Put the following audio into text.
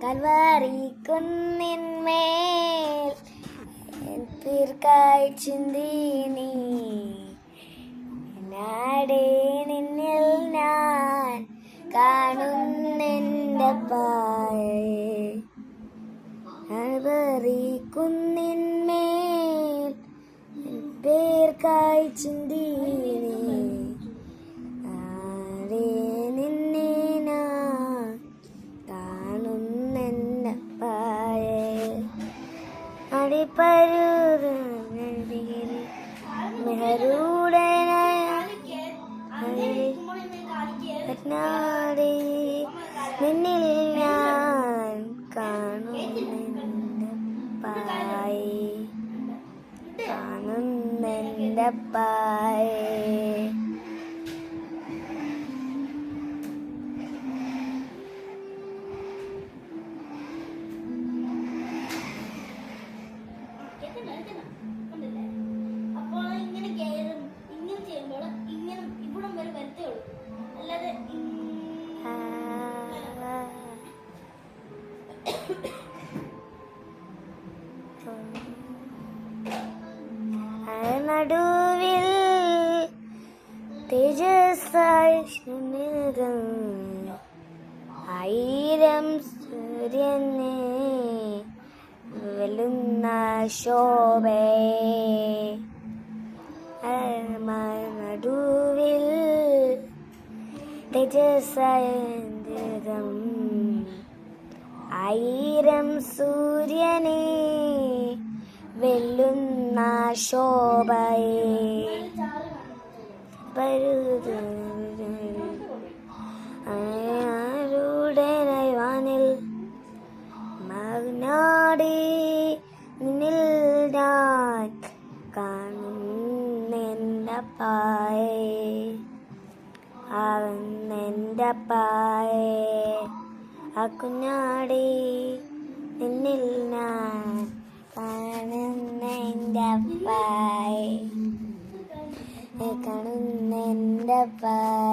Calvary കുന്നിന്മേൽ തീർക്കായി ചിന്തി നീ നാടേ നിന്നിൽ ഞാൻ കാണുന്നെൻ്റെ പായേ. കൽവാരി കുന്നിന്മേൽ തീർക്കായി ചിന്തി നീ നാടേ നിന്നെ ഞാൻ കാണുന്നെൻ്റെ പായേ. അടിപ്പരുത് മെഹരൂടനാടി നിന്നിൽ ഞാൻ കാണുന്നെൻ്റെ പായേ, കാണുന്നെൻ്റെ പായേ. അപ്പോൾ ഇങ്ങനെ കയറും, ഇങ്ങനെ ചെയ്യുമ്പോൾ ഇങ്ങനെ ഇവിടം വരെ വരത്തേ ഉള്ളൂ, അല്ലാതെ നടുവിൽ തേജസ്സായി ആയിരം സൂര്യനെ വെല്ലുന്ന ശോഭേ. നടുവിൽ തേജസ്സായി ആയിരം സൂര്യനെ വെല്ലുന്ന ശോഭയെ. ആരുടനായി വാനിൽ മഗ്നാടി നിന്നിൽ ഞാൻ കാണുന്നെൻ്റെ പായേ, ആകുന്നെൻ്റെ പായേ. ആ കുഞ്ഞാടി നിന്നിൽ ഞാൻ കാണുന്നെൻ്റെ പായേ, കാണുന്നെൻ്റെ പായേ.